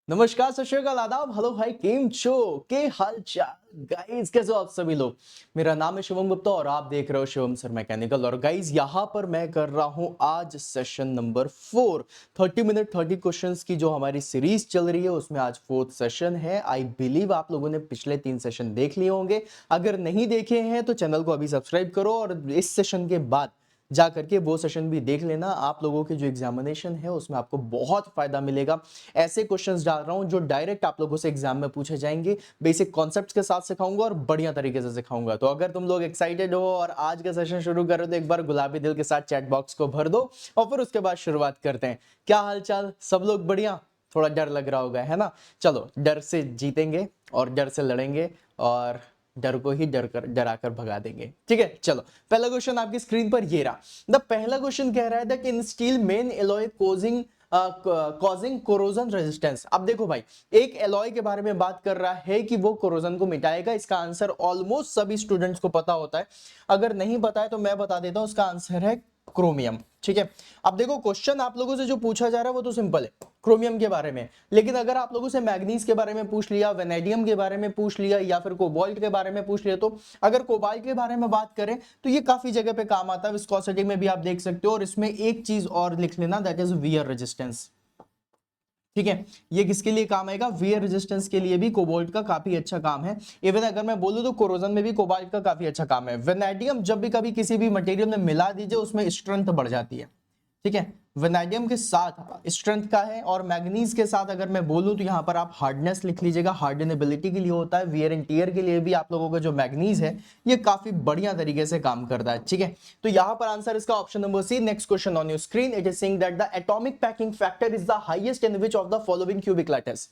नमस्कार, सत श्री अकाल, आदाब, हेलो भाई, केम छो के हाल चाल गाइस, कैसे हो आप सभी लोग। मेरा नाम है शिवम गुप्ता और आप देख रहे हो शिवम सर मैकेनिकल। और गाइस यहाँ पर मैं कर रहा हूँ आज सेशन नंबर 4 30 मिनट 30 क्वेश्चंस की जो हमारी सीरीज चल रही है उसमें आज 4th सेशन है। आई बिलीव आप लोगों ने पिछले 3 सेशन देख लिए होंगे। अगर नहीं देखे हैं तो चैनल को अभी सब्सक्राइब करो और इस सेशन के बाद जा करके वो सेशन भी देख लेना। आप लोगों के जो एग्जामिनेशन है उसमें आपको बहुत फायदा मिलेगा। ऐसे क्वेश्चंस डाल रहा हूं जो डायरेक्ट आप लोगों से एग्जाम में पूछे जाएंगे। बेसिक कॉन्सेप्ट्स के साथ सिखाऊंगा और बढ़िया तरीके से सिखाऊंगा। तो अगर तुम लोग एक्साइटेड हो और आज का सेशन शुरू करो तो एक बार गुलाबी दिल के साथ चैट बॉक्स को भर दो और फिर उसके बाद शुरुआत करते हैं। क्या हाल चाल, सब लोग बढ़िया। थोड़ा डर लग रहा होगा, है ना। चलो, डर से जीतेंगे और डर से लड़ेंगे और डर को ही डरा कर भगा देंगे। ठीक है, चलो पहला क्वेश्चन आपकी स्क्रीन पर ये रहा। द पहला क्वेश्चन कह रहा है that in steel main alloy causing corrosion resistance. अब देखो भाई, एक एलॉय के बारे में बात कर रहा है कि वो कोरोजन को मिटाएगा। इसका आंसर ऑलमोस्ट सभी स्टूडेंट्स को पता होता है। अगर नहीं पता है तो मैं बता देता हूं, उसका आंसर है क्रोमियम। ठीक है, अब देखो क्वेश्चन आप लोगों से जो पूछा जा रहा है वो तो सिंपल है, क्रोमियम के बारे में। लेकिन अगर आप लोगों से मैग्नीज के बारे में पूछ लिया, वेनेडियम के बारे में पूछ लिया या फिर कोबाल्ट के बारे में पूछ लिया, तो अगर कोबाल्ट के बारे में बात करें तो ये काफी जगह पे काम आता है। विस्कोसिटी में भी आप देख सकते हो। और इसमें एक चीज और लिख लेना, दैट इज वियर रेजिस्टेंस। ठीक है, ये किसके लिए काम आएगा? वियर रेजिस्टेंस के लिए भी कोबाल्ट का काफी अच्छा काम है। इवन अगर मैं बोलूं तो कोरोजन में भी कोबाल्ट का काफी अच्छा काम है। वेनेडियम जब भी कभी किसी भी मटेरियल में मिला दीजिए उसमें स्ट्रेंथ बढ़ जाती है। ठीक है, वेनेडियम के साथ स्ट्रेंथ का है। और मैग्नीज के साथ अगर मैं बोलूं तो यहां पर आप हार्डनेस लिख लीजिएगा, हार्डनेबिलिटी के लिए होता है। वियर एंड टियर के लिए भी आप लोगों का जो मैग्नीज है ये काफी बढ़िया तरीके से काम करता है। ठीक है, तो यहां पर आंसर इसका option number C. Next question on your screen, it is saying that the atomic packing factor is the highest in which of the following cubic lattice.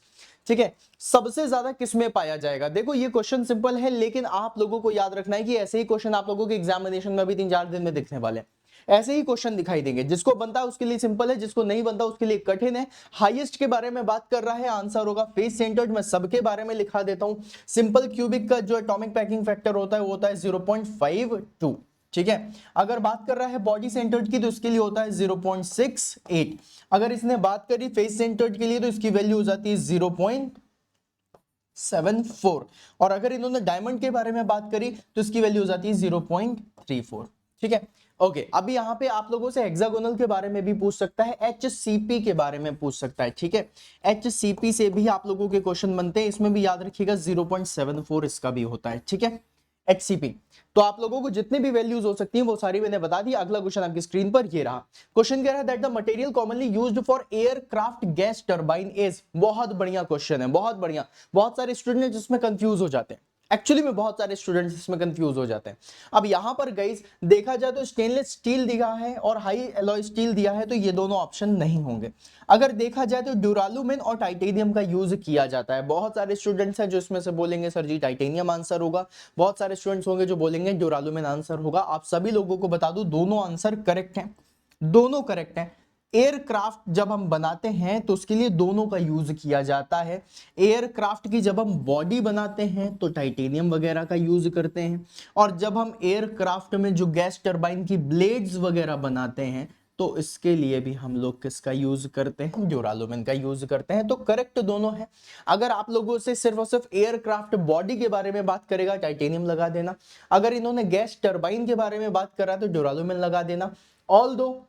ठीक है, सबसे ज्यादा किस में पाया जाएगा? देखो ये क्वेश्चन सिंपल है, लेकिन आप लोगों को याद रखना है कि ऐसे ही क्वेश्चन आप लोगों के एग्जामिनेशन में भी 3-4 दिन में दिखने वाले हैं। ऐसे ही क्वेश्चन दिखाई देंगे। जिसको बनता है उसके लिए सिंपल है, जिसको नहीं बनता उसके लिए कठिन है। हाईएस्ट के बारे में बात कर रहा है, आंसर होगा फेस सेंटर्ड। मैं सबके बारे में लिखा देता हूं। सिंपल क्यूबिक का जो एटॉमिक पैकिंग फैक्टर होता है वो होता है 0.52। ठीक है, अगर बात कर रहा है बॉडी सेंटर्ड की तो इसके लिए होता है 0.68। अगर इसने बात करी फेस सेंटर्ड के लिए तो इसकी वैल्यू हो जाती है 0.74। और अगर इन्होंने डायमंड के बारे में बात करी तो इसकी वैल्यू हो जाती है 0.34। ठीक है, ओके। अभी यहां पे आप लोगों से हेक्सागोनल के बारे में भी पूछ सकता है, एचसीपी के बारे में पूछ सकता है। ठीक है, एचसीपी से भी आप लोगों के क्वेश्चन बनते हैं। इसमें भी याद रखिएगा 0.74 इसका भी होता है। ठीक है, एचसीपी। तो आप लोगों को जितने भी वैल्यूज हो सकती हैं वो सारी मैंने बता दी। अगला क्वेश्चन आपकी स्क्रीन पर ये रहा। क्वेश्चन कह रहा है that the material commonly used for aircraft gas turbine is. बहुत बढ़िया क्वेश्चन है, बहुत बढ़िया। बहुत सारे स्टूडेंट जिसमें कंफ्यूज हो जाते हैं। एक्चुअली में बहुत सारे स्टूडेंट्स इसमें कंफ्यूज हो जाते हैं। अब यहां पर गाइस देखा जाए तो स्टेनलेस स्टील दिया है और हाई एलॉय स्टील दिया है, तो ये दोनों ऑप्शन नहीं होंगे। अगर देखा जाए तो ड्यूरालुमिन और टाइटेनियम का यूज किया जाता है। बहुत सारे स्टूडेंट्स हैं जो इसमें से बोलेंगे सर जी टाइटेनियम आंसर होगा। बहुत सारे स्टूडेंट्स होंगे जो बोलेंगे ड्यूरालुमिन आंसर होगा। आप सभी लोगों को बता दूं, दोनों आंसर करेक्ट हैं, दोनों करेक्ट हैं। एयरक्राफ्ट जब हम बनाते हैं तो उसके लिए दोनों का यूज किया जाता है। एयरक्राफ्ट की जब हम बॉडी बनाते हैं तो टाइटेनियम वगैरह का यूज करते हैं। और जब हम एयरक्राफ्ट में जो गैस टरबाइन की ब्लेड्स वगैरह बनाते हैं तो इसके लिए भी हम लोग किसका यूज करते हैं? ड्यूरालुमिन का यूज करते हैं। तो करेक्ट दोनों है। अगर आप लोगों से सिर्फ और सिर्फ एयरक्राफ्ट बॉडी के बारे में बात करेगा टाइटेनियम लगा देना। अगर इन्होंने गैस टरबाइन के बारे में बात करा तो ड्यूरालुमिन लगा देना। ऑल दो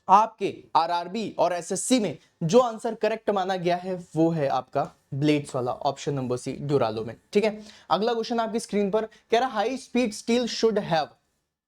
आपके आरआरबी और एसएससी में जो आंसर करेक्ट माना गया है वो है आपका ब्लेड्स वाला, ऑप्शन नंबर सी, ड्यूरालुमिन। ठीक है, अगला क्वेश्चन आपकी स्क्रीन पर कह रहा high speed steel should have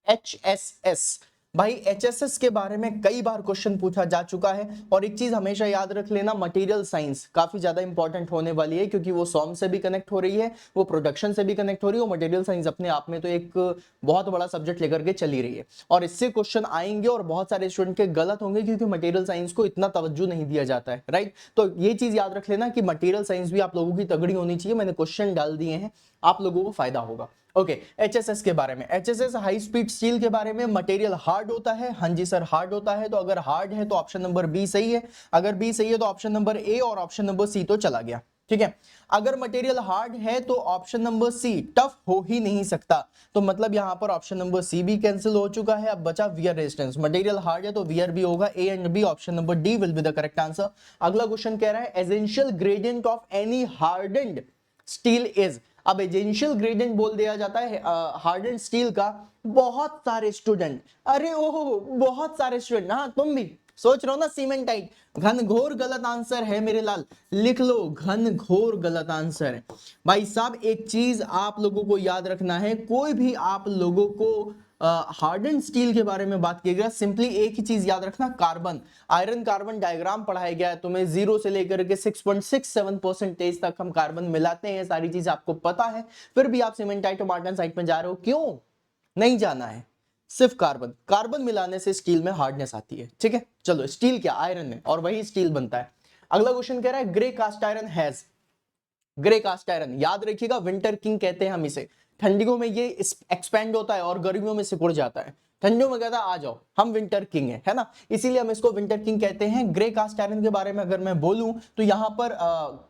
HSS. भाई एचएसएस के बारे में कई बार क्वेश्चन पूछा जा चुका है। और एक चीज हमेशा याद रख लेना, मटेरियल साइंस काफी ज्यादा इंपॉर्टेंट होने वाली है, क्योंकि वो सॉम से भी कनेक्ट हो रही है, वो प्रोडक्शन से भी कनेक्ट हो रही है। वो मटेरियल साइंस अपने आप में तो एक बहुत बड़ा सब्जेक्ट लेकर के चली रही है और इससे क्वेश्चन आएंगे और बहुत सारे स्टूडेंट के गलत होंगे क्योंकि मटेरियल साइंस को इतना तवज्जो नहीं दिया जाता है। राइट, तो ये चीज याद रख लेना कि मटेरियल साइंस भी आप लोगों की तगड़ी होनी चाहिए। मैंने क्वेश्चन डाल दिए हैं, आप लोगों को फायदा होगा। ओके, एचएसएस के बारे में, एचएसएस हाई स्पीड स्टील के बारे में, मटेरियल हार्ड होता है। हाँ जी सर, हार्ड होता है। तो अगर हार्ड है तो ऑप्शन नंबर बी सही है, अगर बी सही है तो ऑप्शन नंबर ए और ऑप्शन नंबर सी तो चला गया। ठीक है। अगर मटेरियल हार्ड है तो ऑप्शन नंबर सी टफ हो ही नहीं सकता, तो मतलब यहां पर ऑप्शन नंबर सी भी कैंसिल हो चुका है। अब बचा वियर रेजिस्टेंस, मटेरियल हार्ड है तो वियर भी होगा, A and B, option number D will be the correct answer. अगला क्वेश्चन कह रहा है essential gradient of any hardened steel is. अब एजेंशियल ग्रेडियंट बोल दिया जाता है हार्डेंड स्टील का। बहुत सारे स्टूडेंट, अरे ओहो बहुत सारे स्टूडेंट, हाँ तुम भी सोच रहे हो ना सीमेंटाइट, घनघोर गलत आंसर है मेरे लाल, लिख लो घनघोर गलत आंसर है। भाई साहब एक चीज आप लोगों को याद रखना है, कोई भी आप लोगों को हार्डन स्टील के बारे में बात किया, सिंपली एक ही चीज याद रखना, कार्बन, आयरन कार्बन डायग्राम पढ़ाया गया है तुम्हें, 0 से लेकर के 6.67% तक हम कार्बन मिलाते हैं, सारी चीज आपको पता है, फिर भी आप सीमेंटाइट और मार्टेनसाइट में जा रहे हो, क्यों नहीं जाना है? सिर्फ कार्बन, कार्बन मिलाने से स्टील में हार्डनेस आती है, ठीक है। चलो स्टील क्या, आयरन है और वही स्टील बनता है। अगला क्वेश्चन कह रहा है grey cast iron has, grey cast iron याद रखिएगा विंटर किंग कहते हैं हम इसे, ठंडियों में ये एक्सपेंड होता है और गर्मियों में सिकुड़ जाता है, ठंडियों में कहता है आ जाओ हम विंटर किंग है ना, इसीलिए हम इसको विंटर किंग कहते हैं। ग्रे कास्ट आयरन के बारे में अगर मैं बोलूं तो यहां पर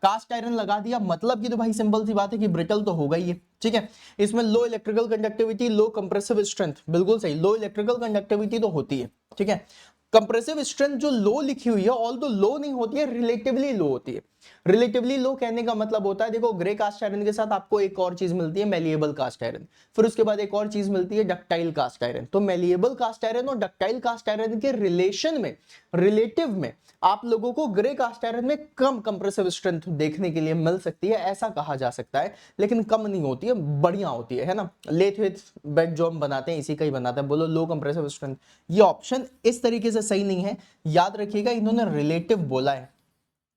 कास्ट आयरन लगा दिया, मतलब की तो भाई सिंपल सी बात है कि ब्रिटल तो होगा ही है, ठीक है। इसमें लो इलेक्ट्रिकल कंडक्टिविटी, लो कंप्रेसिव स्ट्रेंथ, बिल्कुल सही, लो इलेक्ट्रिकल कंडक्टिविटी तो होती है, ठीक है। कंप्रेसिव स्ट्रेंथ जो लो लिखी हुई है, ऑल दो लो नहीं होती है, रिलेटिवली लो होती है। रिलेटिवली लो कहने का मतलब होता है, देखो ग्रे कास्ट आयरन के साथ आपको एक और चीज मिलती है मेलिएबल कास्ट आयरन, फिर उसके बाद एक और चीज मिलती है डक्टाइल कास्ट आयरन। तो मेलिएबल कास्ट आयरन और डक्टाइल कास्ट आयरन के रिलेशन में, रिलेटिव में आप लोगों को ग्रे कास्ट आयरन में कम कंप्रेसिव स्ट्रेंथ देखने के लिए मिल सकती है, ऐसा कहा जा सकता है, लेकिन कम नहीं होती है, बढ़िया होती है ना। लेथ विथ बेड जो हम बनाते हैं इसी का ही बनाते हैं, बोलो लो कंप्रेसिव स्ट्रेंथ। ये ऑप्शन इस तरीके से सही नहीं है, याद रखिएगा इन्होंने रिलेटिव बोला है,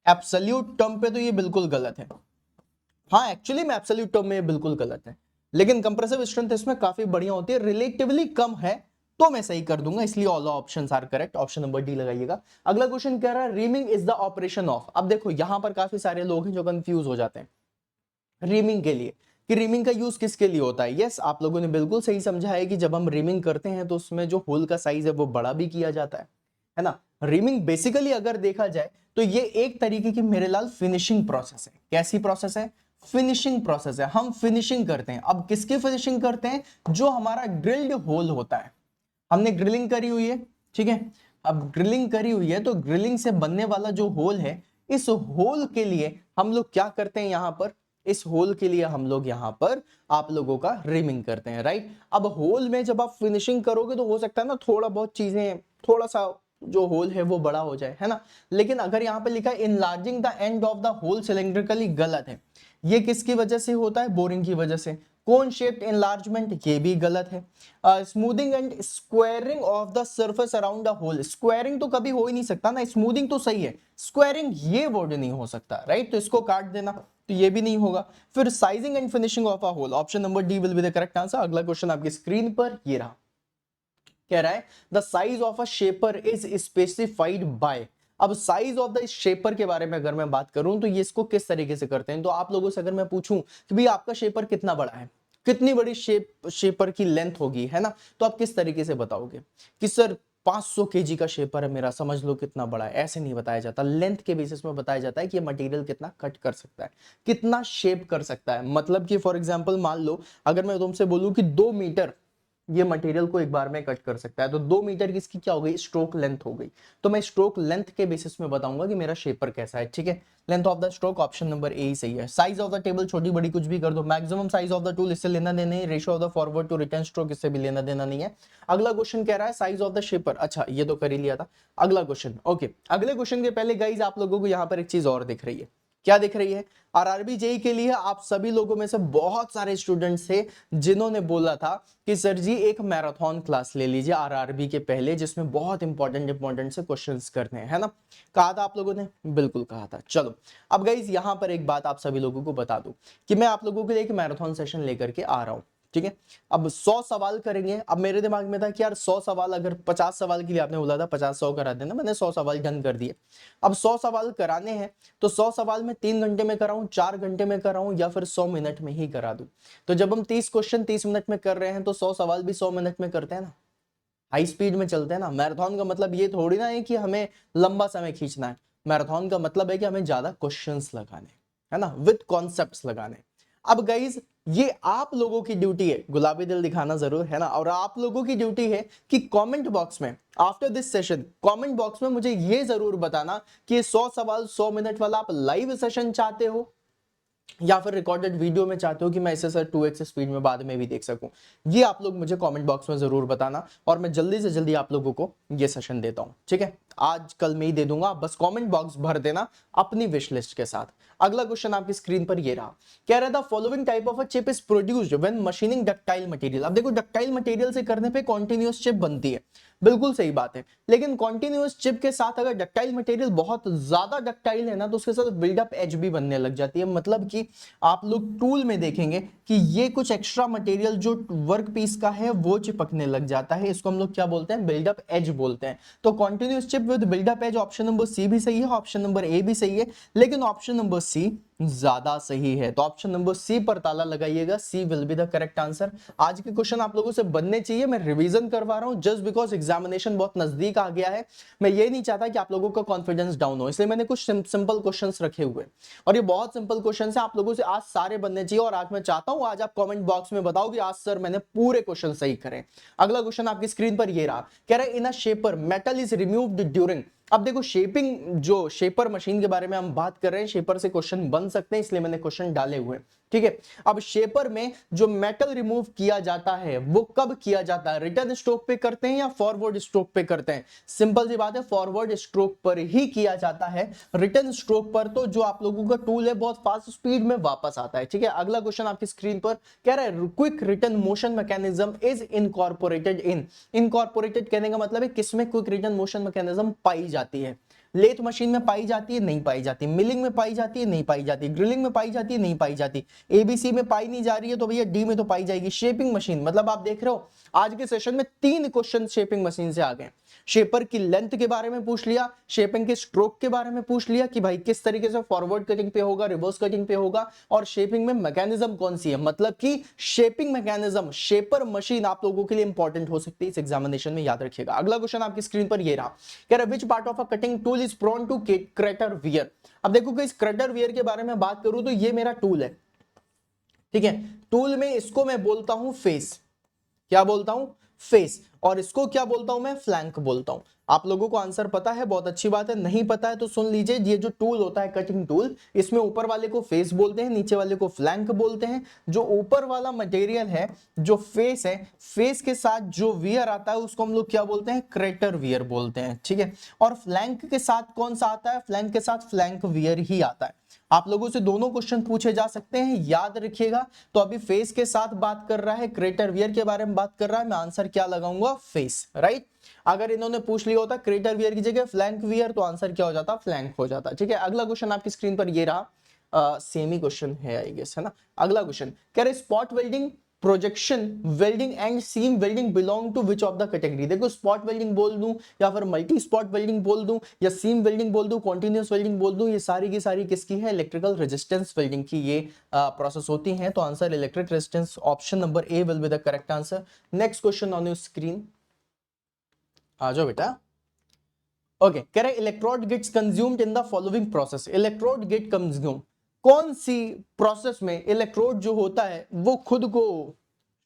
एब्सोल्यूट टर्म पे तो ये बिल्कुल गलत है। हाँ एक्चुअली में एब्सोल्यूट टर्म में बिल्कुल गलत है, लेकिन कंप्रेसिव स्ट्रेंथ इसमें काफी बढ़िया होती है, रिलेटिवली कम है तो मैं सही कर दूंगा, इसलिए all options are correct, option number D लगाइएगा। अगला क्वेश्चन कह रहा है reaming is the operation of. अब देखो यहां पर काफी सारे लोग हैं जो कंफ्यूज हो जाते हैं रीमिंग के लिए, कि रीमिंग का यूज किसके लिए होता है। यस आप लोगों ने बिल्कुल सही समझा है कि जब हम रीमिंग करते हैं तो उसमें जो होल का साइज है वो बड़ा भी किया जाता है ना। रीमिंग बेसिकली अगर देखा जाए तो ये एक तरीके की मेरे लाल फिनिशिंग प्रोसेस है। कैसी प्रोसेस है? फिनिशिंग प्रोसेस है, हम फिनिशिंग करते हैं। अब किसकी फिनिशिंग करते हैं? जो हमारा ड्रिल्ड होल होता है, हमने ड्रिलिंग करी हुई है, ठीक है। अब ड्रिलिंग करी हुई है तो ड्रिलिंग से बनने वाला जो होल है, इस होल के लिए हम लोग क्या करते हैं यहां पर, इस होल के लिए हम लोग यहां पर आप लोगों का रिमिंग करते हैं, राइट। अब होल में जब आप फिनिशिंग करोगे तो हो सकता है ना थोड़ा बहुत चीजें, थोड़ा सा जो होल है वो बड़ा हो जाए, है ना। लेकिन अगर यहां पर लिखा है enlarging the end of the hole cylindrically, गलत है। ये किसकी वजह से होता है? बोरिंग की वजह से। कोन शेप्ड एनलार्जमेंट, ये भी गलत है। Smoothing and squaring of the surface around the hole, squaring तो कभी हो ही नहीं सकता ना, स्मूथिंग तो सही है, स्क्वायरिंग ये वर्ड नहीं हो सकता, राइट। तो इसको काट देना, तो ये भी नहीं होगा। फिर sizing and finishing of a hole, option number D will be the correct answer. अगला क्वेश्चन आपकी स्क्रीन पर ये रहा, कह रहा है the size of a shaper is specified by. अब साइज ऑफ द शेपर के बारे में अगर मैं बात करूं तो ये इसको किस तरीके से करते हैं। तो आप लोगों से अगर मैं पूछूं कि भाई आपका शेपर कितना बड़ा है, कितनी बड़ी शेपर की लेंथ होगी, है ना, तो आप किस तरीके से बताओगे कि सर 500 केजी का शेपर है मेरा, समझ लो कितना बड़ा है। ऐसे नहीं बताया जाता, लेंथ के बेसिस में बताया जाता है कि ये मटेरियल कितना कट कर सकता है, कितना शेप कर सकता है। मतलब कि फॉर एग्जांपल मान लो अगर मैं तुमसे बोलूं कि 2 मीटर ये मटेरियल को एक बार में कट कर सकता है, तो 2 मीटर की इसकी क्या हो गई? स्ट्रोक लेंथ हो गई। तो मैं स्ट्रोक लेंथ के बेसिस में बताऊंगा कि मेरा शेपर कैसा है, ठीक है। Length of the stroke, option number A ही सही है। साइज ऑफ द टेबल, छोटी बड़ी कुछ भी कर दो। Maximum size of the tool, इससे लेना देना नहीं। Ratio of the forward to return stroke, इससे भी लेना देना नहीं है। अगला क्वेश्चन कह रहा है साइज ऑफ द शेपर, अच्छा ये तो कर ही लिया था। अगला क्वेश्चन, ओके। अगले क्वेश्चन के पहले गाइज आप लोगों को यहाँ पर एक चीज और दिख रही है, क्या दिख रही है? आरआरबी जेई के लिए आप सभी लोगों में से बहुत सारे स्टूडेंट्स थे जिन्होंने बोला था कि सर जी एक मैराथन क्लास ले लीजिए आरआरबी के पहले, जिसमें बहुत इंपॉर्टेंट से क्वेश्चंस करने हैं, है ना। कहा था आप लोगों ने? बिल्कुल कहा था। चलो अब गाइज यहां पर एक बात आप सभी लोगों को बता दूं कि मैं आप लोगों के लिए एक मैराथन सेशन लेकर के आ रहा हूं, ठीक है। अब 100 सवाल करेंगे। अब मेरे दिमाग में था कि यार 100 सवाल, अगर 50 सवाल के लिए आपने बोला था 50-100 करा देना, मैंने 100 सवाल डन कर दिए। अब 100 सवाल कराने हैं तो 100 सवाल में 3 घंटे में कराऊं, 4 घंटे में कराऊं, या फिर 100 मिनट में ही करा दूं। तो जब हम 30 क्वेश्चन 30 मिनट में कर रहे हैं तो 100 सवाल भी 100 मिनट में करते हैं ना, हाई स्पीड में चलते हैं ना। मैराथन का मतलब ये थोड़ी ना है कि हमें लंबा समय खींचना है, मैराथन का मतलब है कि हमें ज्यादा क्वेश्चंस लगाने, है ना, विद कॉन्सेप्ट्स लगाने। अब गाइज ये आप लोगों की ड्यूटी है, गुलाबी दिल दिखाना जरूर है ना, और आप लोगों की ड्यूटी है कि कमेंट बॉक्स में after this session comment box में मुझे ये जरूर बताना कि 100 सवाल 100 मिनट वाला आप लाइव सेशन चाहते हो या फिर रिकॉर्डेड वीडियो में चाहते हो कि मैं इसे सर 2x स्पीड में बाद में भी देख सकूं। ये आप लोग मुझे कमेंट बॉक्स में जरूर बताना और मैं जल्दी से जल्दी आप लोगों को ये सेशन देता हूं, ठीक है। आज कल में ही दे दूंगा, बस कमेंट बॉक्स भर देना अपनी विश लिस्ट के साथ। अगला क्वेश्चन आपकी स्क्रीन पर ये रहा, कह रहा था following type of a chip is produced when machining ductile material. अब देखो डक्टाइल मटेरियल से करने पे कॉन्टिन्यूअस चिप बनती है, बिल्कुल सही बात है, लेकिन कॉन्टिन्यूअस चिप के साथ अगर डक्टाइल मटेरियल बहुत ज्यादा डक्टाइल है ना तो उसके साथ बिल्डअप एज भी बनने लग जाती है। मतलब कि आप लोग टूल में देखेंगे कि ये कुछ एक्स्ट्रा मटेरियल जो वर्क पीस का है वो चिपकने लग जाता है, इसको हम लोग क्या बोलते हैं, बिल्डअप एज बोलते हैं। तो continuous chip with buildup edge, option number C भी सही है, ऑप्शन नंबर ए भी सही है, लेकिन ऑप्शन नंबर सी ज्यादा सही है। तो ऑप्शन नंबर सी पर ताला लगाइएगा, C will be the correct answer. आज के क्वेश्चन आप लोगों से बनने चाहिए, मैं रिवीजन करवा रहा हूं जस्ट बिकॉज एग्जामिनेशन बहुत नजदीक आ गया है। मैं ये नहीं चाहता कि आप लोगों का कॉन्फिडेंस डाउन हो, इसलिए मैंने कुछ सिंपल क्वेश्चंस रखे हुए और ये बहुत सिंपल क्वेश्चन है, आप लोगों से आज सारे बनने चाहिए। और आज मैं चाहता हूं आज आप कमेंट बॉक्स में बताओ कि आज सर मैंने पूरे क्वेश्चन सही करे। अगला क्वेश्चन आपकी स्क्रीन पर ये रहा, कह रहा है in a shaper metal is removed during. अब देखो शेपिंग, जो शेपर मशीन के बारे में हम बात कर रहे हैं, शेपर से क्वेश्चन बन सकते हैं इसलिए मैंने क्वेश्चन डाले हुए, ठीक है। अब शेपर में जो मेटल रिमूव किया जाता है वो कब किया जाता है, रिटर्न स्ट्रोक पे करते हैं या फॉरवर्ड स्ट्रोक पे करते हैं? सिंपल सी बात है, फॉरवर्ड स्ट्रोक पर ही किया जाता है। रिटर्न स्ट्रोक पर तो जो आप लोगों का टूल है बहुत फास्ट स्पीड में वापस आता है, ठीक है। अगला क्वेश्चन आपकी स्क्रीन पर कह रहा है quick return motion mechanism is incorporated in. Incorporated कहने का मतलब है किसमें क्विक रिटर्न मोशन मैकेनिज्म पाई जाती है? लेथ मशीन में पाई जाती है, नहीं पाई जाती, मिलिंग में पाई जाती है, नहीं पाई जाती, ड्रिलिंग में पाई जाती है, नहीं पाई जाती, एबीसी में पाई नहीं जा रही है तो भैया डी में तो पाई जाएगी। शेपिंग मशीन, मतलब आप देख रहे हो आज के सेशन में 3 क्वेश्चन शेपिंग मशीन से आ गए। शेपर की लेंथ के बारे में पूछ लिया, शेपिंग के स्ट्रोक के बारे में पूछ लिया कि भाई किस तरीके से फॉरवर्ड कटिंग पे होगा, रिवर्स कटिंग पे होगा, और शेपिंग में मैकेनिज्म कौन सी है। मतलब कि शेपिंग मैकेनिज्म, शेपर मशीन आप लोगों के लिए इंपॉर्टेंट हो सकती है इस एग्जामिनेशन में, याद रखिएगा। अगला क्वेश्चन आपकी स्क्रीन पर ये रहा, कह रहा which part of a cutting tool is prone to crater wear. अब देखो इस क्रेटर वियर के बारे में बात करूं तो ये मेरा टूल है, ठीक है। टूल में इसको मैं बोलता हूं फेस, क्या बोलता हूं, फेस, और इसको क्या बोलता हूं मैं, फ्लैंक बोलता हूं। आप लोगों को आंसर पता है, बहुत अच्छी बात है, नहीं पता है तो सुन लीजिए। ये जो टूल होता है कटिंग टूल, इसमें ऊपर वाले को फेस बोलते हैं, नीचे वाले को फ्लैंक बोलते हैं। जो ऊपर वाला मटेरियल है, जो फेस है, फेस के साथ जो वियर आता है उसको हम लोग क्या बोलते हैं, क्रेटर वियर बोलते हैं, ठीक है। और फ्लैंक के साथ कौन सा आता है, फ्लैंक के साथ फ्लैंक वियर ही आता है। आप लोगों से दोनों क्वेश्चन पूछे जा सकते हैं, याद रखिएगा। तो अभी फेस के साथ बात कर रहा है, क्रेटर वियर के बारे में बात कर रहा है, मैं आंसर क्या लगाऊंगा, फेस, राइट। अगर इन्होंने पूछ लिया होता क्रेटर वियर की जगह फ्लैंक वियर तो आंसर क्या हो जाता, फ्लैंक हो जाता, ठीक है। अगला क्वेश्चन आपकी स्क्रीन पर ये रहा, सेम ही क्वेश्चन है आई गेस, है ना। अगला क्वेश्चन कह रहे spot welding, projection welding and seam welding belong to which of the category. देखो स्पॉट वेल्डिंग बोल दूं या फिर मल्टी स्पॉट वेल्डिंग बोल दूं या सीम वेल्डिंग बोल दूं, कॉन्टिन्यूअस वेल्डिंग बोल दूं, ये सारी की सारी किसकी है, इलेक्ट्रिकल रेजिस्टेंस वेल्डिंग की ये प्रोसेस होती है। तो answer electric resistance, option number A will be the correct answer. Next question on your screen, आ जाओ बेटा। ओके, कह रहे electrode gets consumed in the following process. Electrode get consume, कौन सी प्रोसेस में इलेक्ट्रोड जो होता है वो खुद को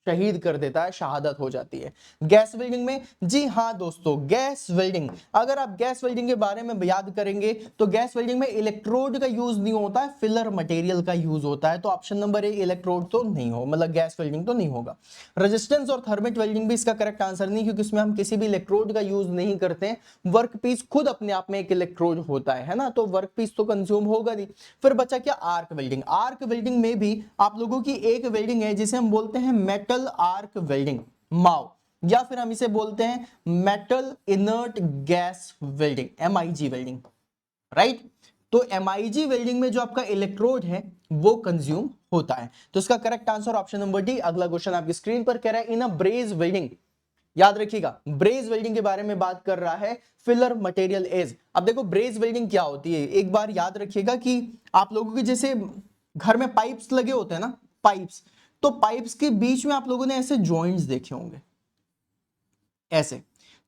शहीद कर देता है, शहादत हो जाती है? गैस वेल्डिंग में, जी हाँ दोस्तों, गैस वेल्डिंग। अगर आप गैस वेल्डिंग के बारे में याद करेंगे तो गैस वेल्डिंग में इलेक्ट्रोड का यूज नहीं होता है, फिलर मटेरियल का यूज होता है। तो ऑप्शन नंबर ए इलेक्ट्रोड तो नहीं हो, मतलब गैस वेल्डिंग तो नहीं होगा। रेजिस्टेंस और थर्मिट वेल्डिंग भी इसका करेक्ट आंसर नहीं, क्योंकि इसमें हम किसी भी इलेक्ट्रोड का यूज नहीं करते हैं। वर्क पीस खुद अपने आप में एक इलेक्ट्रोड होता है ना, तो वर्क पीस तो कंज्यूम होगा नहीं। फिर बचा क्या, आर्क वेल्डिंग। आर्क वेल्डिंग में भी आप लोगों की एक वेल्डिंग है जिसे हम बोलते हैं मेटल आर्क वेल्डिंग, माओ, या फिर हम इसे बोलते हैं metal inert gas welding, MIG welding, right. तो एमआईजी वेल्डिंग में जो आपका इलेक्ट्रोड है वो कंज्यूम होता है। तो इसका correct answer option number D. अगला क्वेश्चन आपकी स्क्रीन पर कह रहा है इन अ ब्रेज वेल्डिंग, याद रखिएगा ब्रेज वेल्डिंग के बारे में बात कर रहा है, फिलर मटेरियल इज। अब देखो ब्रेज वेल्डिंग क्या होती है, एक बार याद रखिएगा कि आप लोगों के जैसे घर में पाइप्स लगे होते हैं ना, पाइप्स, तो पाइप्स के बीच में आप लोगों ने ऐसे जॉइंट्स देखे होंगे, ऐसे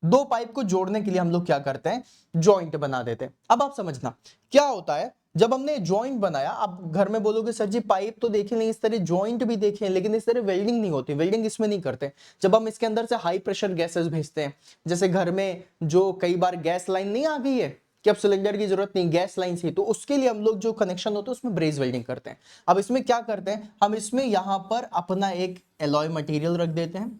दो पाइप को जोड़ने के लिए हम लोग क्या करते हैं, जॉइंट बना देते हैं। अब आप समझना क्या होता है, जब हमने जॉइंट बनाया, आप घर में बोलोगे सर जी पाइप तो देखे नहीं, इस तरह जॉइंट भी देखे हैं, लेकिन इस तरह वेल्डिंग नहीं होती, वेल्डिंग इसमें नहीं करते। जब हम इसके अंदर से हाई प्रेशर गैसेस भेजते हैं, जैसे घर में जो कई बार गैस लाइन नहीं आ गई है कि अब सिलेंडर की जरूरत नहीं, गैस लाइन से, तो उसके लिए हम लोग जो कनेक्शन होता है उसमें ब्रेज वेल्डिंग करते हैं। अब इसमें क्या करते हैं, हम इसमें यहां पर अपना एक एलॉय मटेरियल रख देते हैं,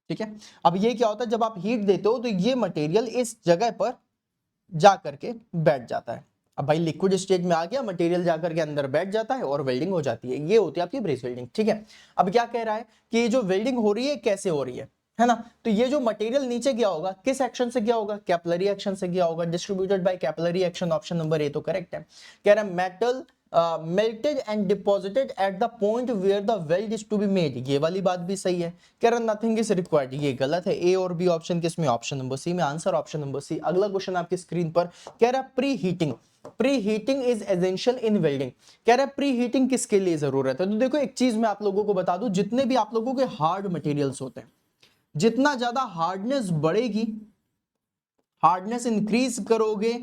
ठीक है। अब ये क्या होता है, जब आप हीट देते हो तो ये मटेरियल इस जगह पर जा करके बैठ जाता है। अब भाई लिक्विड स्टेट में आ गया, मटेरियल जाकर के अंदर बैठ जाता है और वेल्डिंग हो जाती है। ये होती है आपकी ब्रेस वेल्डिंग, ठीक है। अब क्या कह रहा है कि ये जो वेल्डिंग हो रही है कैसे हो रही है ना। तो ये जो मटेरियल नीचे गया होगा किस एक्शन से गया होगा, कैपिलरी एक्शन से गया होगा, distributed by capillary action, option number ए तो करेक्ट है। कह रहा है metal melted and deposited at the point where the weld is to be made, ये वाली बात भी सही है। कह रहा nothing is required, ये गलत है। ए और बी ऑप्शन किसमें, ऑप्शन नंबर सी में, आंसर ऑप्शन नंबर सी। अगला क्वेश्चन आपकी स्क्रीन पर कह रहा pre heating, pre heating is essential in welding. कह रहा है प्री हीटिंग किसके लिए जरूरत है। तो देखो एक चीज मैं आप लोगों को बता दूं, जितने भी आप लोगों के हार्ड मटेरियल्स होते हैं, जितना ज्यादा हार्डनेस बढ़ेगी, हार्डनेस इंक्रीज करोगे,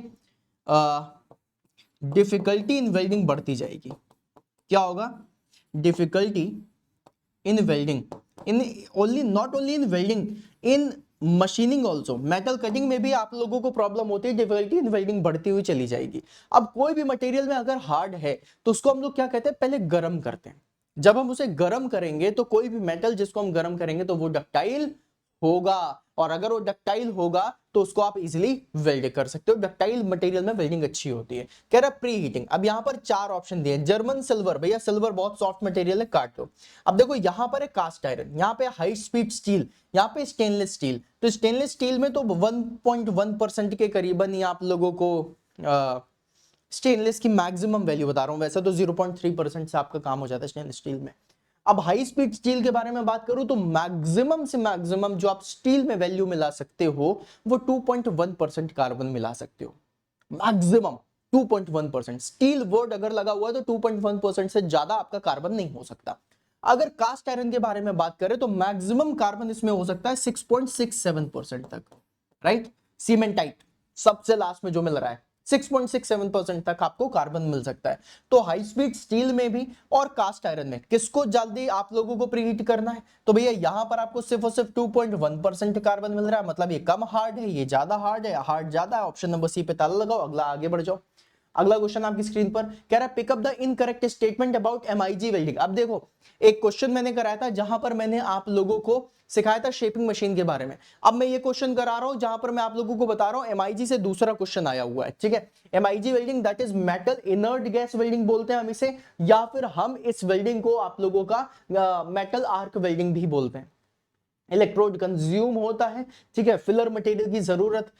डिफिकल्टी इन वेल्डिंग बढ़ती जाएगी। क्या होगा, difficulty in welding, in only not only in welding, in machining also, metal cutting में भी आप लोगों को प्रॉब्लम होती है, डिफिकल्टी इन वेल्डिंग बढ़ती हुई चली जाएगी। अब कोई भी मटेरियल में अगर हार्ड है तो उसको हम लोग क्या कहते हैं, पहले गर्म करते हैं। जब हम उसे गर्म करेंगे तो कोई भी मेटल जिसको हम गर्म करेंगे तो वो डक्टाइल होगा, और अगर वो डक्टाइल होगा तो उसको आप इजीली वेल्ड कर सकते हो। डक्टाइल मटेरियल में वेल्डिंग अच्छी होती है। कह रहा प्री हीटिंग, अब यहां पर चार ऑप्शन दिए। जर्मन सिल्वर, भैया सिल्वर बहुत सॉफ्ट मटेरियल है, काट लो। अब देखो यहां पर है कास्ट आयरन, यहां पे हाई स्पीड स्टील, यहां पे स्टेनलेस स्टील। तो स्टेनलेस स्टील में तो 1.1% के करीबन ही आप लोगों को स्टेनलेस की मैक्सिमम वैल्यू बता रहा हूं, वैसे तो 0.3% से आपका काम हो जाता है स्टेनलेस स्टील में। अब हाई स्पीड स्टील के बारे में बात करूं तो मैक्सिमम से मैक्सिमम जो आप स्टील में वैल्यू मिला सकते हो वो 2.1% कार्बन मिला सकते हो, मैक्सिमम 2.1%। स्टील वर्ड अगर लगा हुआ है तो 2.1% से ज्यादा आपका कार्बन नहीं हो सकता। अगर कास्ट आयरन के बारे में बात करें तो मैक्सिमम कार्बन इसमें हो सकता है 6.67% तक, राइट। सीमेंटाइट सबसे लास्ट में जो मिल रहा है 6.67% तक आपको कार्बन मिल सकता है। तो हाई स्पीड स्टील में भी और कास्ट आयरन में किसको जल्दी आप लोगों को प्रीहीट करना है, तो भैया यहां पर आपको सिर्फ और सिर्फ 2.1% कार्बन मिल रहा है, मतलब ये कम हार्ड है, ये ज्यादा हार्ड है, हार्ड ज्यादा है। ऑप्शन नंबर सी पे ताला लगाओ, अगला आगे बढ़ जाओ। अगला क्वेश्चन आपकी स्क्रीन पर कह रहा है pick up the incorrect statement about MIG welding. अब देखो एक क्वेश्चन मैंने कराया था जहां पर मैंने आप लोगों को सिखाया था शेपिंग मशीन के बारे में। अब मैं ये क्वेश्चन करा रहा हूं जहां पर मैं आप लोगों को बता रहा हूं एमआईजी से दूसरा क्वेश्चन आया हुआ है, ठीक है। MIG welding that is metal inert gas welding बोलते हैं हम इसे, या फिर हम इस वेल्डिंग को आप लोगों का मेटल आर्क वेल्डिंग भी बोलते हैं। इलेक्ट्रोड कंज्यूम होता है, ठीक है, फिलर मटेरियल की जरूरत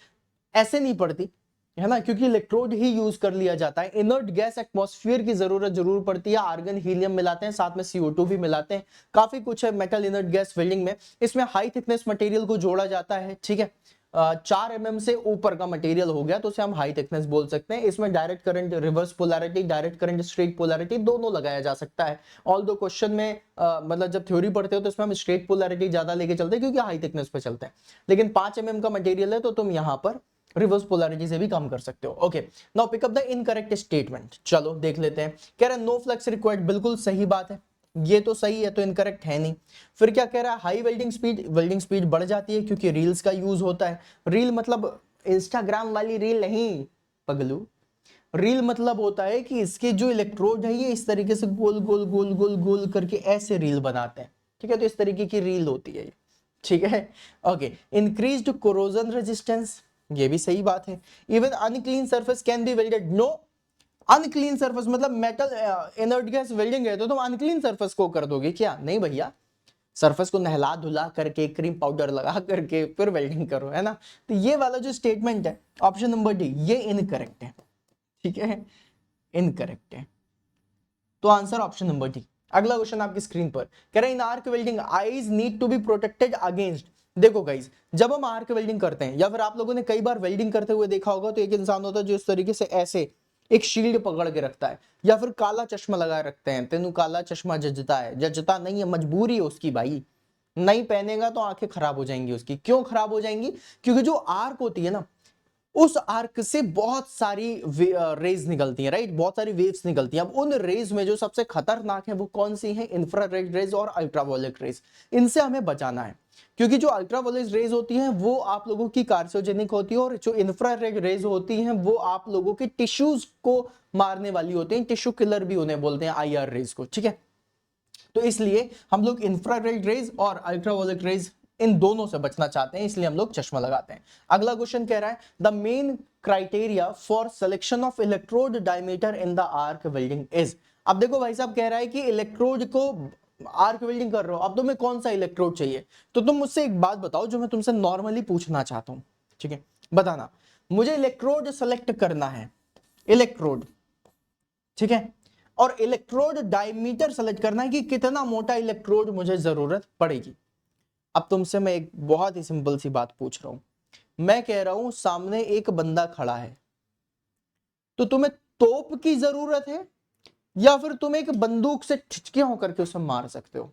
ऐसे नहीं पड़ती है ना, क्योंकि इलेक्ट्रोड ही यूज कर लिया जाता है। इनर्ट गैस एटमॉस्फेयर की जरूरत जरूर पड़ती है, आर्गन हीलियम मिलाते हैं, साथ में CO2 भी मिलाते हैं, काफी कुछ है मेटल इनर्ट गैस वेल्डिंग में। इसमें हाई थिकनेस मटेरियल को जोड़ा जाता है, ठीक है। 4 mm से ऊपर का मटेरियल हो गया तो उसे हम हाई थिकनेस बोल सकते हैं। इसमें direct current reverse polarity, direct current straight polarity दोनों लगाया जा सकता है। ऑल दो क्वेश्चन में मतलब जब थ्योरी पढ़ते हो तो इसमें हम स्ट्रेट पोलैरिटी ज्यादा लेके चलते हैं क्योंकि हाई थिकनेस पे चलते हैं, लेकिन 5 mm का मटेरियल है तो तुम यहाँ पर रिवर्स पोलैरिटी से भी काम कर सकते हो। Okay, now pick up the incorrect statement. चलो देख लेते हैं। कह रहा है नो फ्लक्स रिक्वायर्ड, बिल्कुल सही बात है, ये तो सही है, तो इनकरेक्ट है नहीं। फिर क्या कह रहा है, हाई वेल्डिंग स्पीड बढ़ जाती है क्योंकि रील्स का यूज होता है। रील मतलब इंस्टाग्राम वाली रील नहीं पगलू, रील मतलब होता है कि इसके जो इलेक्ट्रोड है ये इस तरीके से गोल गोल गोल गोल गोल करके ऐसे रील बनाते हैं, ठीक है। तो इस तरीके की रील होती है ये, ठीक है। ओके, इंक्रीज्ड कोरोजन रेजिस्टेंस, ये भी सही बात है। Even unclean surface can be welded, no. Unclean surface मतलब मेटल इनर्ट गैस वेल्डिंग है तो तुम अनक्लीन सरफेस को कर दोगे क्या, नहीं भैया, सरफेस को नहला धुला करके क्रीम पाउडर लगा करके फिर वेल्डिंग करो, है ना। तो ये वाला जो स्टेटमेंट है ऑप्शन नंबर डी ये इनकरेक्ट है, ठीक है, इनकरेक्ट है। तो आंसर ऑप्शन नंबर डी। अगला क्वेश्चन आपकी स्क्रीन पर कह रहे हैं in arc welding eyes need to be protected against. देखो गाइस, जब हम आर्क वेल्डिंग करते हैं या फिर आप लोगों ने कई बार वेल्डिंग करते हुए देखा होगा तो एक इंसान होता है जो इस तरीके से ऐसे एक शील्ड पकड़ के रखता है या फिर काला चश्मा लगाए रखते हैं। तेनू काला चश्मा जजता है, जजता नहीं है, मजबूरी है उसकी भाई, नहीं पहनेगा तो आंखें खराब हो जाएंगी उसकी। क्यों खराब हो जाएंगी, क्योंकि जो आर्क होती है ना उस आर्क से बहुत सारी रेज निकलती हैं, राइट, बहुत सारी वेव्स निकलती हैं। अब उन रेज में जो सबसे खतरनाक है वो कौन सी है? इंफ्रारेड रेज और अल्ट्रावायलेट रेज। इनसे हमें बचाना है, क्योंकि जो अल्ट्रावायलेट रेज होती हैं वो आप लोगों की कार्सिनोजेनिक होती है, और जो इंफ्रारेड रेज होती हैं वो आप लोगों के टिश्यूज को मारने वाली होती हैं, टिश्यू किलर भी उन्हें बोलते हैं, IR रेज को, ठीक है। तो इसलिए हम लोग इंफ्रारेड रेज और अल्ट्रावायलेट रेज इन दोनों से बचना चाहते हैं, इसलिए हम लोग चश्मा लगाते हैं। अगला क्वेश्चन कह रहा है the main criteria for selection of electrode diameter in the arc welding is. अब देखो भाई साहब, कह रहा है कि इलेक्ट्रोड को आर्क वेल्डिंग कर रहे हो, अब तुम्हें कौन सा इलेक्ट्रोड चाहिए? तो तुम मुझसे एक बात बताओ जो मैं तुमसे नॉर्मली पूछना चाहता हूं, ठीक है, बताना। मुझे इलेक्ट्रोड सेलेक्ट करना है, इलेक्ट्रोड, ठीक है, और इलेक्ट्रोड डायमीटर सेलेक्ट करना है कि कितना मोटा इलेक्ट्रोड मुझे जरूरत पड़ेगी। अब तुमसे मैं एक बहुत ही सिंपल सी बात पूछ रहा हूं। मैं कह रहा हूं सामने एक बंदा खड़ा है, तो तुम्हें तोप की जरूरत है या फिर तुम एक बंदूक से ठिचके होकर के उसे मार सकते हो?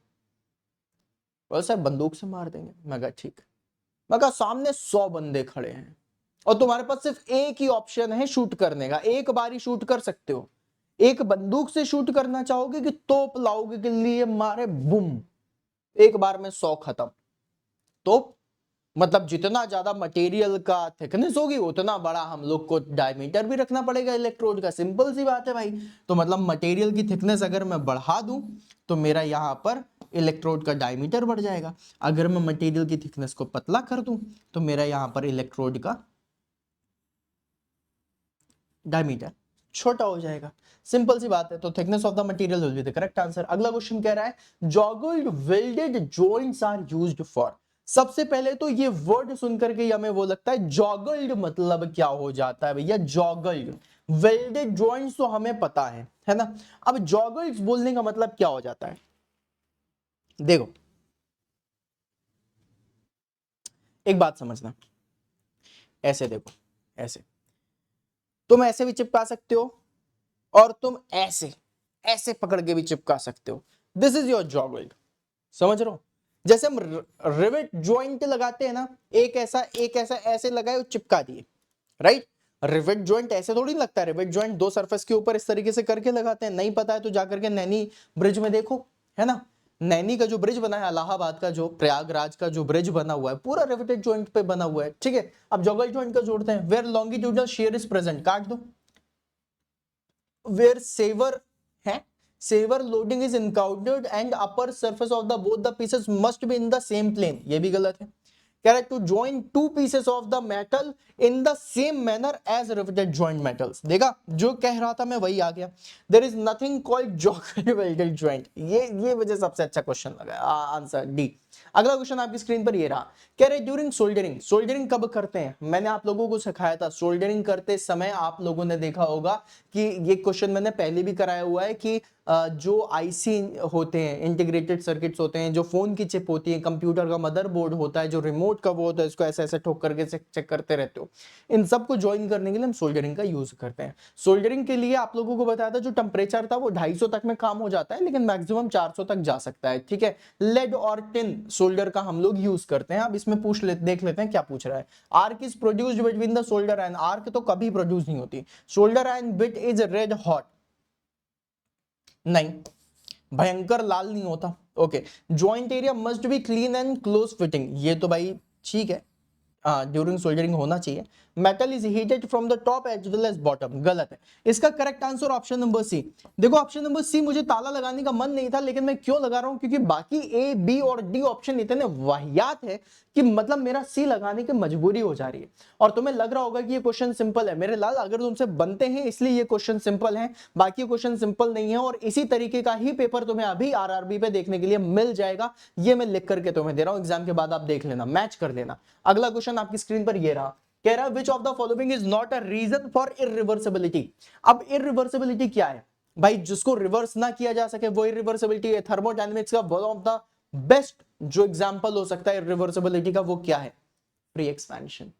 सर बंदूक से मार देंगे। मैं कहा ठीक। मैं कहा सामने 100 बंदे खड़े हैं और तुम्हारे पास सिर्फ एक ही ऑप्शन है शूट करने का, एक बार ही शूट कर सकते हो। एक बंदूक से शूट करना चाहोगे कि तोप लाओगे के लिए मारे बुम, एक बार में 100 खत्म। तो मतलब जितना ज्यादा मटेरियल का थिकनेस होगी उतना बड़ा हम लोग को डायमीटर भी रखना पड़ेगा इलेक्ट्रोड का, सिंपल सी बात है भाई। तो मतलब मटेरियल की थिकनेस अगर मैं बढ़ा दूं तो मेरा यहां पर इलेक्ट्रोड का डायमीटर बढ़ जाएगा, अगर मैं मटेरियल की थिकनेस को पतला कर दूं तो मेरा यहां पर इलेक्ट्रोड का डायमीटर छोटा हो जाएगा। सिंपल सी बात है। तो thickness of the material will be the correct answer. अगला क्वेश्चन कह रहा है joggled welded joints are used for. सबसे पहले तो ये वर्ड सुनकर के हमें वो लगता है जॉगल्ड मतलब क्या हो जाता है भैया? जॉगल्ड, वेल्डेड जॉइंट्स तो हमें पता है ना। अब जॉगल्ड बोलने का मतलब क्या हो जाता है? देखो एक बात समझना, ऐसे देखो, ऐसे तुम ऐसे भी चिपका सकते हो और तुम ऐसे ऐसे पकड़ के भी चिपका सकते हो। दिस इज योर जॉगल्ड, समझ रहे हो? जैसे हम रिवेट जॉइंट लगाते हैं ना, एक ऐसा ऐसे लगाए और चिपका दिए, राइट। रिवेट जॉइंट ऐसे थोड़ी लगता है, रिवेट जॉइंट दो सरफेस के ऊपर इस तरीके से करके लगाते हैं। नहीं पता है तो जाकर के नैनी ब्रिज में देखो, है ना। नैनी का जो ब्रिज बना है, इलाहाबाद का जो प्रयागराज का जो ब्रिज बना हुआ है, पूरा रिवेटेड जॉइंट पे बना हुआ है, ठीक है। अब जॉगल जॉइंट का जोड़ते हैं, where longitudinal shear is present, काट दो। वेयर सेवर है, severe loading is encountered and upper surface of the both the pieces must be in the same plane, ये भी गलत है। कह रहा है to join two pieces of the metal in the same manner as riveted joint metals। देखा, जो कह रहा था मैं वही आ गया। there is nothing called joggle welded joint। ये मुझे सबसे अच्छा क्वेश्चन लगा, आंसर डी। अगला क्वेश्चन आपकी स्क्रीन पर ये रहा, कह रहे ड्यूरिंग सोल्डरिंग, सोल्डरिंग कब करते हैं? मैंने आप लोगों को सिखाया था सोल्डरिंग करते समय, आप लोगों ने देखा होगा कि ये क्वेश्चन मैंने पहले भी कराया हुआ है कि जो आईसी होते हैं, इंटीग्रेटेड सर्किट्स होते हैं, जो फोन की चिप होती है, कंप्यूटर का मदरबोर्ड होता है, जो रिमोट का वो होता है, इसको ऐसे ऐसे ठोक करके चेक करते रहते हो, इन सबको ज्वाइन करने के लिए हम सोल्डरिंग का यूज करते हैं। सोल्डरिंग के लिए आप लोगों को बताया था जो टेम्परेचर था वो 250 तक में काम हो जाता है, लेकिन मैक्सिमम 400 तक जा सकता है, ठीक है। लेड और टिन सोल्डर का हम लोग यूज करते हैं। अब इसमें देख लेते हैं क्या पूछ रहा है। Arc is produced between the solder iron, arc तो कभी प्रोड्यूस नहीं होती। Solder iron bit is red hot, नहीं, भयंकर लाल नहीं होता। Okay, joint area must be clean and close fitting, ये तो भाई ठीक है, ड्यूरिंग सोल्डरिंग होना चाहिए। Metal is heated from the top as well as bottom, गलत है। इसका correct answer option number C. देखो ऑप्शन नंबर सी मुझे ताला लगाने का मन नहीं था, लेकिन मैं क्यों लगा रहा हूं, क्योंकि बाकी ए बी और डी ऑप्शन इतने वाहियात है कि मतलब मेरा सी लगाने की मजबूरी हो जा रही है। और तुम्हें लग रहा होगा कि ये क्वेश्चन सिंपल है, मेरे लाल अगर तुमसे बनते हैं इसलिए ये क्वेश्चन सिंपल है, बाकी क्वेश्चन सिंपल नहीं है। और इसी तरीके का ही पेपर तुम्हें अभी आरआरबी पे देखने के लिए मिल जाएगा, ये मैं लिख करके तुम्हें दे रहा हूं, एग्जाम के बाद आप देख लेना, मैच कर लेना। अगला क्वेश्चन आपकी स्क्रीन पर ये रहा, कह रहा है which of the following is not a reason for irreversibility. अब इरिवर्सिबिलिटी क्या है भाई? जिसको रिवर्स ना किया जा सके वो इरिवर्सिबिलिटी है। थर्मोडायनेमिक्स का वन ऑफ द बेस्ट जो एग्जांपल हो सकता है इरिवर्सिबिलिटी का, वो क्या है? फ्री एक्सपेंशन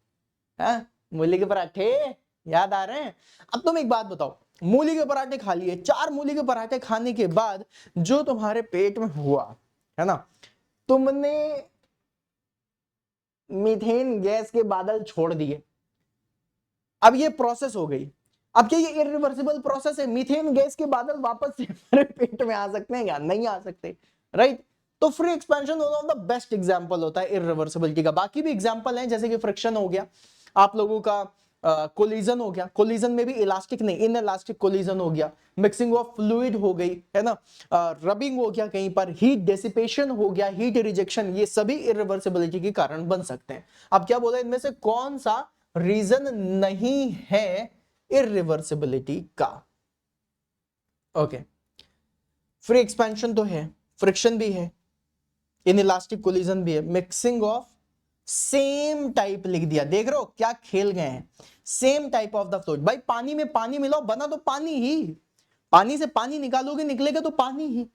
है। मूली के पराठे याद आ रहे हैं? अब तुम एक बात बताओ, मूली के पराठे खा लिए, 4 मूली के पराठे खाने के बाद जो तुम्हारे पेट में हुआ है ना, तुमने मीथेन गैस के बादल छोड़ दिए, अब ये प्रोसेस हो गई। अब क्या ये इरिवर्सिबल प्रोसेस है? मीथेन गैस के बादल वापस से हमारे पेट में आ सकते हैं क्या? नहीं आ सकते, राइट। तो free expansion one of the best example होता है इरिवर्सिबिलिटी का। बाकी भी एग्जांपल हैं, जैसे कि फ्रिक्शन हो गया, आप लोगों का कोलिजन हो गया, कोलिजन में भी इलास्टिक नहीं इन इलास्टिक कोलिजन हो गया, मिक्सिंग ऑफ फ्लूइड हो गई, है ना, रबिंग हो गया कहीं पर, हीट डेसिपेशन हो गया, हीट रिजेक्शन, ये सभी इरिवर्सिबिलिटी के कारण बन सकते हैं। अब क्या बोला, इनमें से कौन सा रीजन नहीं है इरिवर्सिबिलिटी का? ओके, फ्री एक्सपेंशन तो है, फ्रिक्शन भी है, इनइलास्टिक कोलिजन भी है, मिक्सिंग ऑफ सेम टाइप लिख दिया, देख रहे हो क्या खेल गए हैं, same type of the fluid. भाई पानी में पानी मिलाओ, बना तो पानी ही, पानी से पानी निकालोगे निकलेगा तो पानी ही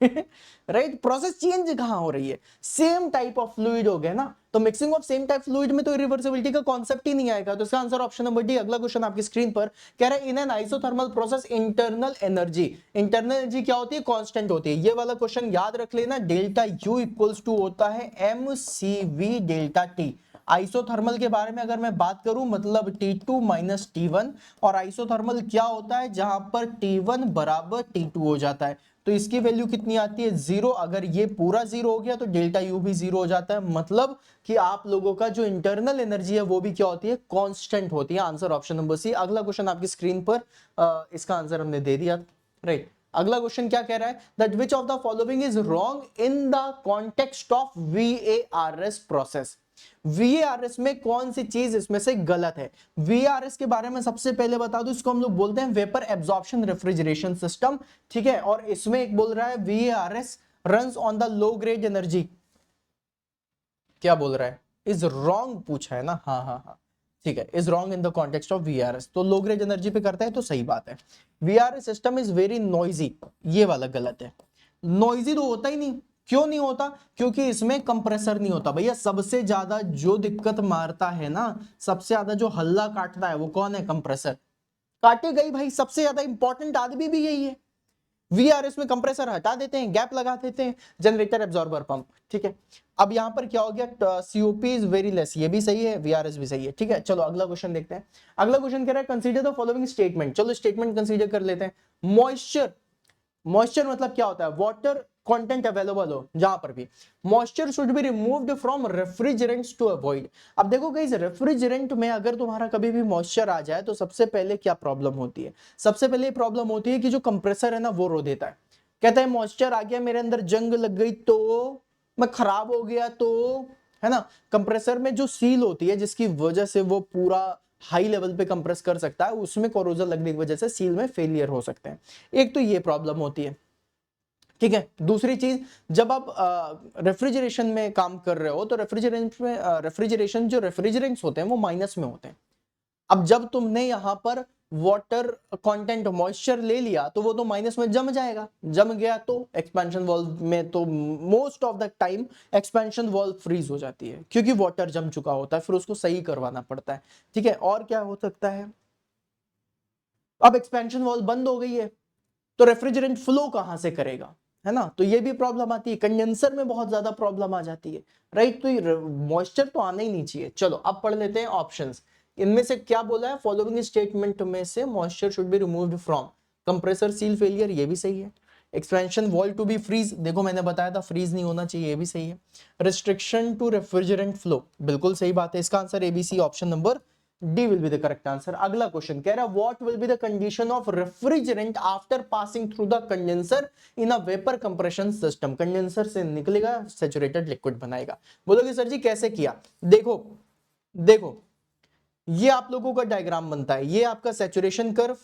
राइट। प्रोसेस चेंज कहां हो रही है, सेम टाइप ऑफ फ्लूइड हो गया ना, तो mixing of same type fluid में तो रिवर्सिबिलिटी का कॉन्सेप्ट ही नहीं आएगा। तो इसका आंसर ऑप्शन नंबर डी। अगला क्वेश्चन आपकी स्क्रीन पर कह रहा है in an isothermal process internal energy क्या होती है? कांस्टेंट होती है। ये वाला क्वेश्चन याद रख लेना, डेल्टा यू इक्वल्स टू होता है mCV डेल्टा टी। आइसोथर्मल के बारे में अगर मैं बात करूं, मतलब T2 माइनस T1, और आइसोथर्मल क्या होता है? जहां पर T1 बराबर T2 हो जाता है, तो इसकी वैल्यू कितनी आती है? 0। अगर ये पूरा 0 हो गया तो डेल्टा यू भी 0 हो जाता है, मतलब कि आप लोगों का जो इंटरनल एनर्जी है वो भी क्या होती है? कांस्टेंट होती है। Answer option number C. अगला क्वेश्चन आपकी स्क्रीन पर, इसका आंसर हमने दे दिया, राइट। अगला क्वेश्चन क्या कह रहा है? That which of the following is wrong in the context of VARS process. VARS में कौन सी चीज इसमें से गलत है? VARS के बारे में सबसे पहले बता दूं, इसको हम लोग बोलते हैं वेपर एब्जॉर्प्शन रेफ्रिजरेशन सिस्टम, ठीक है। और इसमें एक बोल रहा है VARS runs on the low grade energy, क्या बोल रहा है? इज रॉन्ग पूछा है ना, हाँ हाँ हाँ, ठीक है, is wrong in the context of VARS, तो लो ग्रेड एनर्जी पे करता है तो सही बात है। VARS system is very noisy, ये वाला गलत है। नॉइजी तो होता ही नहीं, क्यों नहीं होता? क्योंकि इसमें कंप्रेसर नहीं होता। भैया सबसे ज्यादा जो दिक्कत मारता है ना, सबसे ज्यादा जो हल्ला काटता है वो कौन है? कंप्रेसर। काटे गई भाई, सबसे ज्यादा इंपॉर्टेंट आदमी भी यही है। VARS में कंप्रेसर हटा देते हैं, गैप लगा देते हैं, जनरेटर एब्जॉर्बर पंप, ठीक है। अब यहां पर क्या हो गया? COP इज वेरी लेस, ये भी सही है, VARS भी सही है, ठीक है। चलो अगला क्वेश्चन देखते हैं। अगला क्वेश्चन कह रहा है कंसीडर द फॉलोइंग स्टेटमेंट। चलो स्टेटमेंट कंसीडर कर लेते हैं। मॉइस्चर, मॉइस्चर मतलब क्या होता है? वाटर कंटेंट अवेलेबल हो, जहां पर भी moisture should be removed from refrigerants to avoid. अब देखो गाइस, रेफ्रिजरेंट में अगर तुम्हारा कभी भी मॉइस्चर आ जाए तो सबसे पहले क्या प्रॉब्लम होती है? सबसे पहले प्रॉब्लम होती है कि जो कंप्रेसर है ना वो रो देता है, कहता है मॉइस्चर आ गया मेरे अंदर, जंग लग गई तो, मैं खराब हो गया तो, है ना। कंप्रेसर में जो सील होती है जिसकी वजह से वो पूरा हाई लेवल पे कंप्रेस कर सकता है, उसमें कोरोजन लगने की वजह से सील में फेलियर हो सकते हैं। एक तो ये प्रॉब्लम होती है, ठीक है। दूसरी चीज, जब आप रेफ्रिजरेशन में काम कर रहे हो तो रेफ्रिजरेशन जो रेफ्रिजरेंट्स होते हैं वो माइनस में होते हैं। अब जब तुमने यहां पर वाटर कंटेंट मॉइस्चर ले लिया तो वो तो माइनस में जम जाएगा, जम गया तो एक्सपेंशन वाल्व में तो most of the time expansion valve freeze हो जाती है, क्योंकि वाटर जम चुका होता है, फिर उसको सही करवाना पड़ता है, ठीक है। और क्या हो सकता है? अब एक्सपेंशन वाल्व बंद हो गई है तो रेफ्रिजरेंट फ्लो कहां से करेगा, है ना। तो ये भी प्रॉब्लम आती है, कंडेंसर में बहुत ज्यादा प्रॉब्लम आ जाती है, राइट। तो मॉइस्चर तो आना ही नहीं चाहिए। चलो अब पढ़ लेते हैं ऑप्शंस। इनमें से क्या बोला है? फॉलोइंग स्टेटमेंट में से moisture should be removed from compressor seal failure, ये भी सही है। Expansion valve to be freeze, देखो मैंने बताया था फ्रीज नहीं होना चाहिए, ये भी सही है। रिस्ट्रिक्शन टू रेफ्रिजरेंट फ्लो, बिल्कुल सही बात है। इसका answer ABC option number D will be the correct answer. अगला क्वेश्चन कह रहा है what will be the condition of refrigerant after passing through the condenser in a vapour compression system. Condenser से निकलेगा, सैचुरेटेड लिक्विड बनाएगा। बोलोगे sir जी कैसे किया? देखो देखो, ये आप लोगों का डायग्राम बनता है, ये आपका सैचुरेशन कर्व,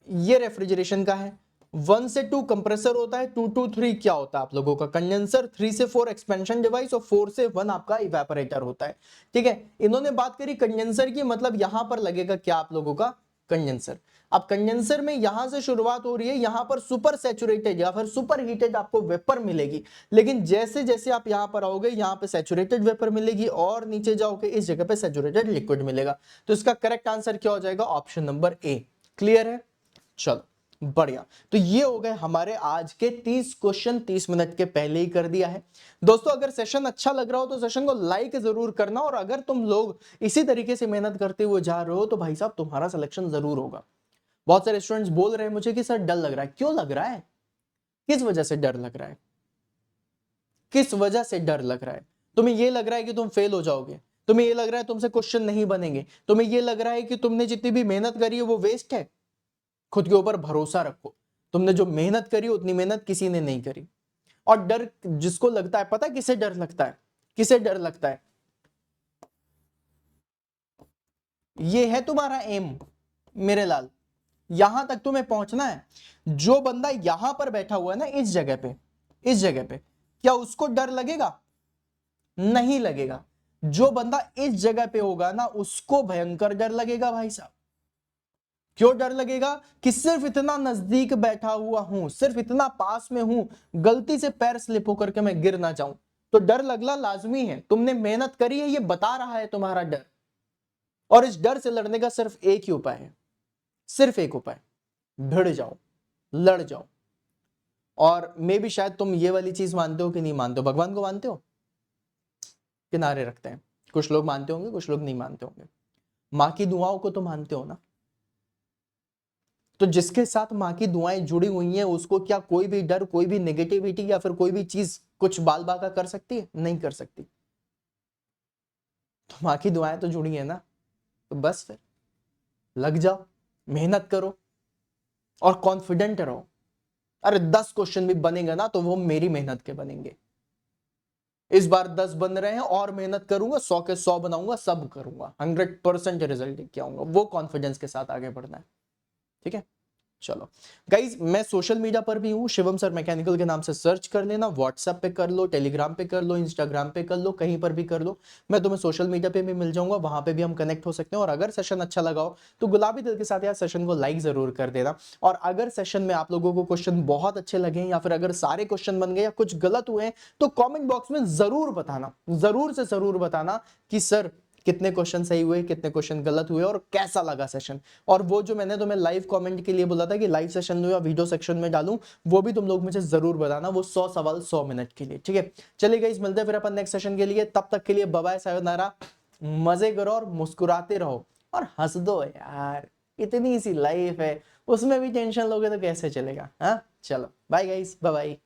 ये रेफ्रिजरेशन का है। 1 से 2 कंप्रेसर होता है, 2 to 3 क्या होता है आप लोगों का? कंडेंसर। 3 से 4 एक्सपेंशन डिवाइस, और 4 से 1 आपका इवेपोरेटर होता है, ठीक है। इन्होंने बात करी कंडेंसर की, मतलब यहां पर लगेगा क्या आप लोगों का? कंडेंसर। अब कंडेंसर में यहां से शुरुआत हो रही है, यहां पर सुपर सैचुरेटेड या फिर सुपर हीटेड आपको वेपर मिलेगी, लेकिन जैसे जैसे आप यहां पर आओगे यहां पे सैचुरेटेड वेपर मिलेगी, और नीचे जाओगे इस जगह पे सैचुरेटेड लिक्विड मिलेगा। तो इसका करेक्ट आंसर क्या हो जाएगा? ऑप्शन नंबर ए। क्लियर है? चलो बढ़िया। तो ये हो गए हमारे आज के 30 क्वेश्चन, 30 मिनट के पहले ही कर दिया है। दोस्तों अगर सेशन अच्छा लग रहा हो तो सेशन को लाइक जरूर करना, और अगर तुम लोग इसी तरीके से मेहनत करते हुए जा रहे हो तो भाई साहब तुम्हारा सिलेक्शन जरूर होगा। बहुत सारे स्टूडेंट्स बोल रहे हैं मुझे कि सर डर लग रहा है। क्यों लग रहा है? किस वजह से डर लग रहा है? किस वजह से डर लग रहा है? तुम्हें ये लग रहा है कि तुम फेल हो जाओगे, तुम्हें ये लग रहा है तुमसे क्वेश्चन नहीं बनेंगे, तुम्हें ये लग रहा है कि तुमने जितनी भी मेहनत करी है वो वेस्ट है। खुद के ऊपर भरोसा रखो, तुमने जो मेहनत करी उतनी मेहनत किसी ने नहीं करी। और डर जिसको लगता है, पता है किसे डर लगता है? किसे डर लगता है? ये है तुम्हारा एम मेरे लाल, यहां तक तुम्हें पहुंचना है। जो बंदा यहां पर बैठा हुआ है ना, इस जगह पे, इस जगह पे, क्या उसको डर लगेगा? नहीं लगेगा। जो बंदा इस जगह पे होगा ना, उसको भयंकर डर लगेगा भाई साहब। क्यों डर लगेगा? कि सिर्फ इतना नजदीक बैठा हुआ हूं, सिर्फ इतना पास में हूं, गलती से पैर स्लिप होकर के मैं गिर ना जाऊं, तो डर लगना लाजमी है। तुमने मेहनत करी है, ये बता रहा है तुम्हारा डर। और इस डर से लड़ने का सिर्फ एक ही उपाय है, सिर्फ एक उपाय, भिड़ जाओ, लड़ जाओ। और मे भी शायद तुम ये वाली चीज मानते हो कि नहीं मानते हो, भगवान को मानते हो? किनारे रखते हैं, कुछ लोग मानते होंगे, कुछ लोग नहीं मानते होंगे। माँ की दुआओं को तो मानते हो ना? तो जिसके साथ माँ की दुआएं जुड़ी हुई हैं, उसको क्या कोई भी डर, कोई भी नेगेटिविटी या फिर कोई भी चीज कुछ बाल बाका कर सकती है? नहीं कर सकती। तो माँ की दुआएं तो जुड़ी है ना, तो बस फिर लग जाओ, मेहनत करो और कॉन्फिडेंट रहो। अरे 10 क्वेश्चन भी बनेगा ना तो वो मेरी मेहनत के बनेंगे। इस बार 10 बन रहे हैं और मेहनत करूंगा, 100 के 100 बनाऊंगा, सब करूंगा, 100% रिजल्ट लेके आऊंगा। वो कॉन्फिडेंस के साथ आगे बढ़ना है। ठीक है, चलो गाइज, मैं सोशल मीडिया पर भी हूँ, शिवम सर मैकेनिकल के नाम से सर्च कर लेना। व्हाट्सएप पे कर लो, टेलीग्राम पे कर लो, इंस्टाग्राम पे कर लो, कहीं पर भी कर लो, मैं तुम्हें सोशल मीडिया पे भी मिल जाऊंगा, वहां पे भी हम कनेक्ट हो सकते हैं। और अगर सेशन अच्छा लगा हो तो गुलाबी दिल के साथ यार सेशन को लाइक जरूर कर देना। और अगर सेशन में आप लोगों को क्वेश्चन बहुत अच्छे लगे या फिर अगर सारे क्वेश्चन बन गए या कुछ गलत हुए तो कॉमेंट बॉक्स में जरूर बताना, जरूर से जरूर बताना कि सर कितने क्वेश्चन सही हुए, कितने क्वेश्चन गलत हुए और कैसा लगा सेशन। और वो जो मैंने तुम्हें लाइव कमेंट के लिए बोला था कि लाइव सेशन में या वीडियो सेक्शन में डालूं, वो भी तुम लोग मुझे जरूर बताना, वो 100 सवाल 100 मिनट के लिए। ठीक है, चलिए गाइस, मिलते हैं फिर अपन नेक्स्ट सेशन के लिए। तब तक के लिए बाय बाय, सायोनारा। मजे करो और मुस्कुराते रहो और हंस दो यार, इतनी सी लाइफ है, उसमें भी टेंशन लोगे तो कैसे चलेगा? हाँ, चलो बाय गाइस, बाय बाय।